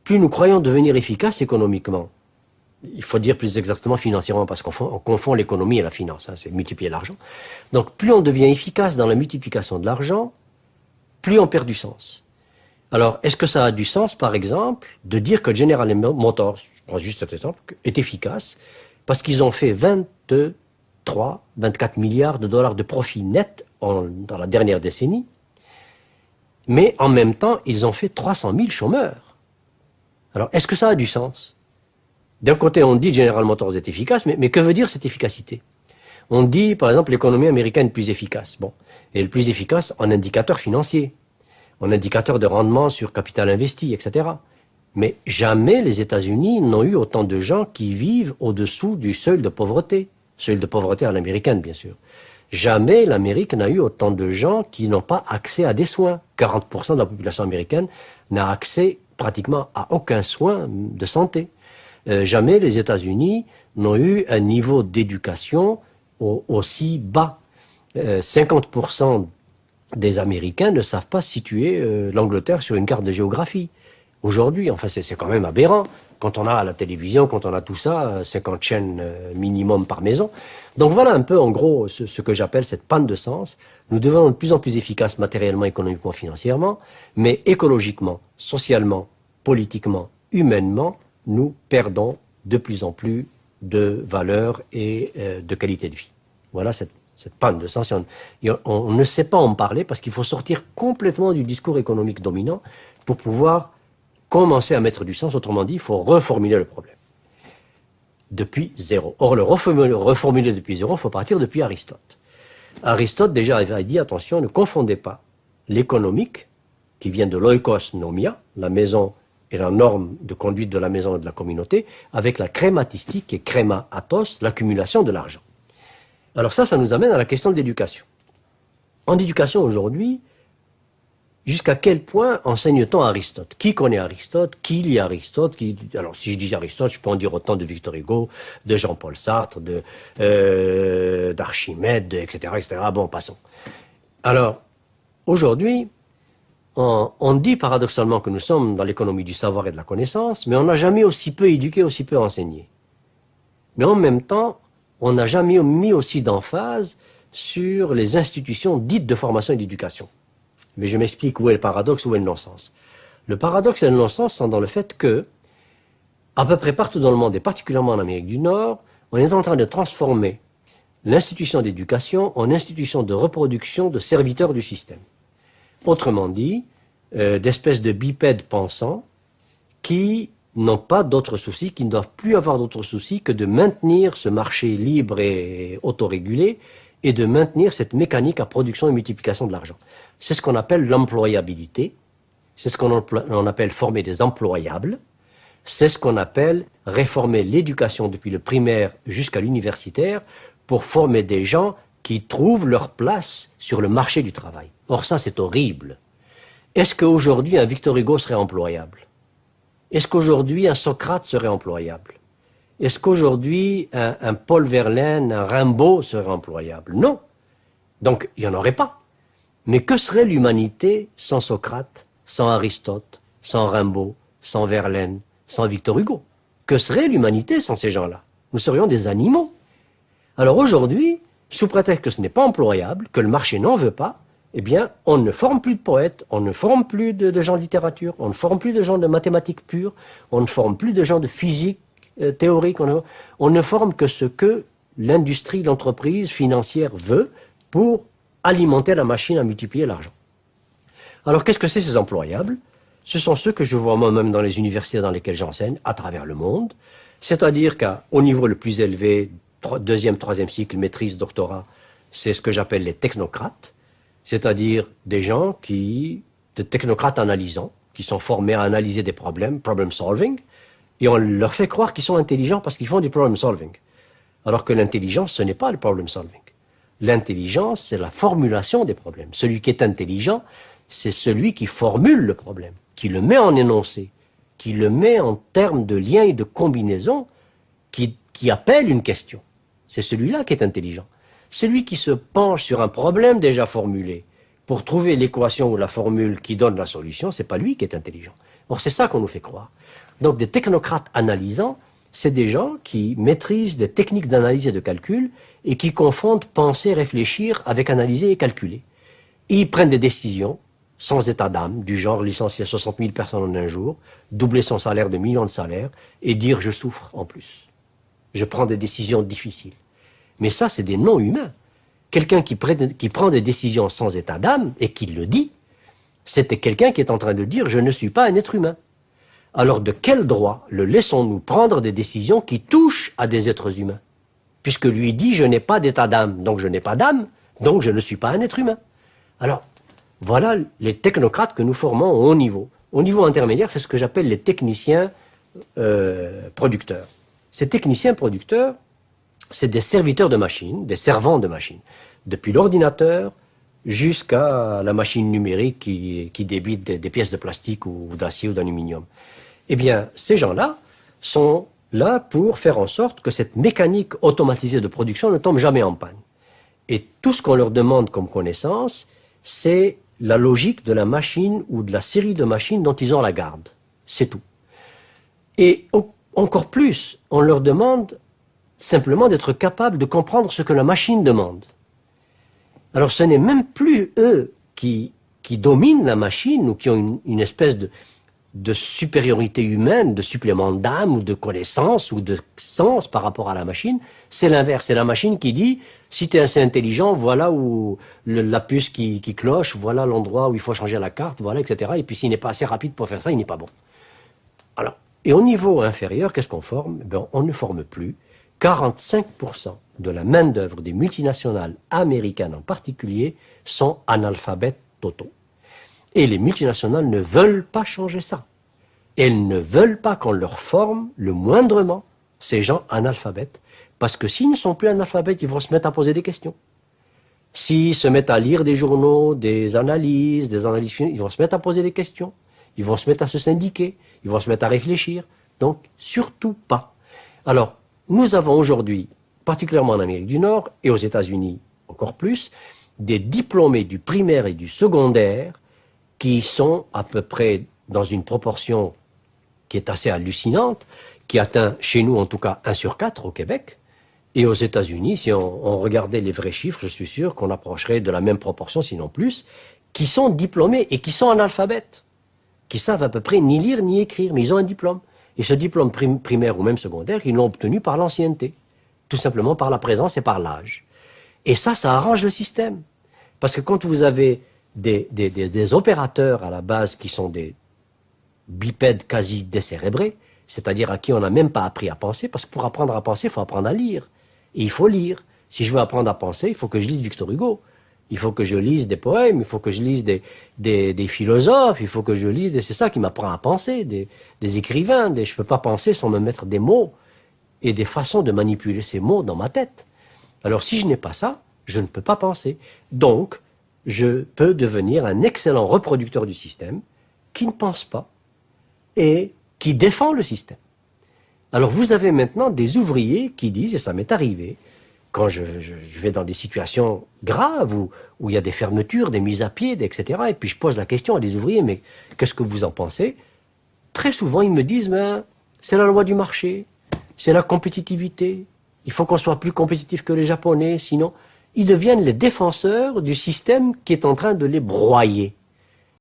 plus nous croyons devenir efficaces économiquement, il faut dire plus exactement financièrement, parce qu'on confond l'économie et la finance, hein, c'est multiplier l'argent. Donc plus on devient efficace dans la multiplication de l'argent, plus on perd du sens. Alors, est-ce que ça a du sens, par exemple, de dire que General Motors, je prends juste cet exemple, est efficace, parce qu'ils ont fait 23, 24 milliards de dollars de profit net dans la dernière décennie, mais en même temps, ils ont fait 300 000 chômeurs. Alors, est-ce que ça a du sens? D'un côté, on dit General Motors est efficace, mais que veut dire cette efficacité? On dit, par exemple, l'économie américaine est plus efficace. Bon, et le plus efficace en indicateur financier, en indicateur de rendement sur capital investi, etc. Mais jamais les États-Unis n'ont eu autant de gens qui vivent au-dessous du seuil de pauvreté à l'américaine, bien sûr. Jamais l'Amérique n'a eu autant de gens qui n'ont pas accès à des soins. 40% de la population américaine n'a accès pratiquement à aucun soin de santé. Jamais les États-Unis n'ont eu un niveau d'éducation aussi bas. 50% des Américains ne savent pas situer l'Angleterre sur une carte de géographie. Aujourd'hui, enfin, c'est quand même aberrant. Quand on a à la télévision, quand on a tout ça, 50 chaînes minimum par maison. Donc voilà un peu, en gros, ce que j'appelle cette panne de sens. Nous devons être de plus en plus efficaces matériellement, économiquement, financièrement, mais écologiquement, socialement, politiquement, humainement, nous perdons de plus en plus de valeur et de qualité de vie. Voilà cette panne de sens. On ne sait pas en parler parce qu'il faut sortir complètement du discours économique dominant pour pouvoir commencer à mettre du sens. Autrement dit, il faut reformuler le problème depuis zéro. Or, le reformuler depuis zéro, il faut partir depuis Aristote. Aristote déjà avait dit, attention, ne confondez pas l'économique, qui vient de l'oikos nomia, la maison et la norme de conduite de la maison et de la communauté, avec la crématistique et créma athos, l'accumulation de l'argent. Alors ça nous amène à la question de l'éducation. En éducation aujourd'hui, jusqu'à quel point enseigne-t-on Aristote? Qui connaît Aristote? Qui lit Aristote? Alors si je dis Aristote, je peux en dire autant de Victor Hugo, de Jean-Paul Sartre, d'Archimède, etc., etc. Bon, passons. Alors, aujourd'hui, on dit paradoxalement que nous sommes dans l'économie du savoir et de la connaissance, mais on n'a jamais aussi peu éduqué, aussi peu enseigné. Mais en même temps, on n'a jamais mis aussi d'emphase sur les institutions dites de formation et d'éducation. Mais je m'explique où est le paradoxe, où est le non-sens. Le paradoxe et le non-sens sont dans le fait que, à peu près partout dans le monde, et particulièrement en Amérique du Nord, on est en train de transformer l'institution d'éducation en institution de reproduction de serviteurs du système. Autrement dit, d'espèces de bipèdes pensants qui n'ont pas d'autres soucis, qui ne doivent plus avoir d'autres soucis que de maintenir ce marché libre et autorégulé et de maintenir cette mécanique à production et multiplication de l'argent. C'est ce qu'on appelle l'employabilité, c'est ce qu'on appelle former des employables, c'est ce qu'on appelle réformer l'éducation depuis le primaire jusqu'à l'universitaire pour former des gens qui trouvent leur place sur le marché du travail. Or ça, c'est horrible. Est-ce qu'aujourd'hui un Victor Hugo serait employable? Est-ce qu'aujourd'hui un Socrate serait employable? Est-ce qu'aujourd'hui un Paul Verlaine, un Rimbaud serait employable? Non. Donc il n'y en aurait pas. Mais que serait l'humanité sans Socrate, sans Aristote, sans Rimbaud, sans Verlaine, sans Victor Hugo? Que serait l'humanité sans ces gens-là? Nous serions des animaux. Alors aujourd'hui, sous prétexte que ce n'est pas employable, que le marché n'en veut pas, eh bien, on ne forme plus de poètes, on ne forme plus de gens de littérature, on ne forme plus de gens de mathématiques pures, on ne forme plus de gens de physique théorique, on ne forme que ce que l'industrie, l'entreprise financière veut pour alimenter la machine à multiplier l'argent. Alors, qu'est-ce que c'est ces employables? Ce sont ceux que je vois moi-même dans les universités dans lesquelles j'enseigne, à travers le monde, c'est-à-dire qu'au niveau le plus élevé, deuxième, troisième cycle, maîtrise, doctorat, c'est ce que j'appelle les technocrates, c'est-à-dire des gens des technocrates analysants, qui sont formés à analyser des problèmes, problem solving, et on leur fait croire qu'ils sont intelligents parce qu'ils font du problem solving. Alors que l'intelligence, ce n'est pas le problem solving. L'intelligence, c'est la formulation des problèmes. Celui qui est intelligent, c'est celui qui formule le problème, qui le met en énoncé, qui le met en termes de liens et de combinaisons, qui appelle une question. C'est celui-là qui est intelligent. Celui qui se penche sur un problème déjà formulé pour trouver l'équation ou la formule qui donne la solution, c'est pas lui qui est intelligent. Or, c'est ça qu'on nous fait croire. Donc, des technocrates analysants, c'est des gens qui maîtrisent des techniques d'analyse et de calcul et qui confondent penser, réfléchir avec analyser et calculer. Et ils prennent des décisions sans état d'âme, du genre licencier 60 000 personnes en un jour, doubler son salaire de millions de salaires et dire je souffre en plus. Je prends des décisions difficiles. Mais ça, c'est des non-humains. Quelqu'un qui prend des décisions sans état d'âme et qui le dit, c'était quelqu'un qui est en train de dire je ne suis pas un être humain. Alors de quel droit le laissons-nous prendre des décisions qui touchent à des êtres humains? Puisque lui dit je n'ai pas d'état d'âme, donc je n'ai pas d'âme, donc je ne suis pas un être humain. Alors, voilà les technocrates que nous formons au haut niveau. Au niveau intermédiaire, c'est ce que j'appelle les techniciens producteurs. Ces techniciens producteurs, c'est des serviteurs de machines, des servants de machines. Depuis l'ordinateur jusqu'à la machine numérique qui débite des pièces de plastique ou d'acier ou d'aluminium. Eh bien, ces gens-là sont là pour faire en sorte que cette mécanique automatisée de production ne tombe jamais en panne. Et tout ce qu'on leur demande comme connaissance, c'est la logique de la machine ou de la série de machines dont ils ont la garde. C'est tout. Et encore plus, on leur demande simplement d'être capables de comprendre ce que la machine demande. Alors ce n'est même plus eux qui dominent la machine ou qui ont une espèce de supériorité humaine, de supplément d'âme ou de connaissance ou de sens par rapport à la machine. C'est l'inverse. C'est la machine qui dit, si tu es assez intelligent, voilà où la puce qui cloche, voilà l'endroit où il faut changer la carte, voilà, etc. Et puis s'il n'est pas assez rapide pour faire ça, il n'est pas bon. Alors, et au niveau inférieur, qu'est-ce qu'on forme? Ben, on ne forme plus. 45% de la main-d'œuvre des multinationales américaines en particulier sont analphabètes totaux. Et les multinationales ne veulent pas changer ça. Elles ne veulent pas qu'on leur forme le moindrement ces gens analphabètes. Parce que s'ils ne sont plus analphabètes, ils vont se mettre à poser des questions. S'ils se mettent à lire des journaux, des analyses fines, ils vont se mettre à poser des questions. Ils vont se mettre à se syndiquer. Ils vont se mettre à réfléchir. Donc, surtout pas. Alors, nous avons aujourd'hui, particulièrement en Amérique du Nord et aux États-Unis encore plus, des diplômés du primaire et du secondaire qui sont à peu près dans une proportion qui est assez hallucinante, qui atteint chez nous en tout cas 1 sur 4 au Québec, et aux États-Unis, si on regardait les vrais chiffres, je suis sûr qu'on approcherait de la même proportion, sinon plus, qui sont diplômés et qui sont analphabètes, qui savent à peu près ni lire ni écrire, mais ils ont un diplôme. Et ce diplôme primaire ou même secondaire, ils l'ont obtenu par l'ancienneté, tout simplement par la présence et par l'âge. Et ça arrange le système. Parce que quand vous avez des opérateurs à la base qui sont des bipèdes quasi décérébrés, c'est-à-dire à qui on n'a même pas appris à penser, parce que pour apprendre à penser, il faut apprendre à lire. Et il faut lire. Si je veux apprendre à penser, il faut que je lise Victor Hugo. Il faut que je lise des poèmes, il faut que je lise des philosophes, il faut que je lise... C'est ça qui m'apprend à penser, des écrivains. Je ne peux pas penser sans me mettre des mots et des façons de manipuler ces mots dans ma tête. Alors si je n'ai pas ça, je ne peux pas penser. Donc, je peux devenir un excellent reproducteur du système qui ne pense pas et qui défend le système. Alors vous avez maintenant des ouvriers qui disent, et ça m'est arrivé, quand je vais dans des situations graves où il y a des fermetures, des mises à pied, etc., et puis je pose la question à des ouvriers, mais qu'est-ce que vous en pensez? Très souvent, ils me disent, ben, c'est la loi du marché, c'est la compétitivité, il faut qu'on soit plus compétitif que les Japonais, sinon... Ils deviennent les défenseurs du système qui est en train de les broyer.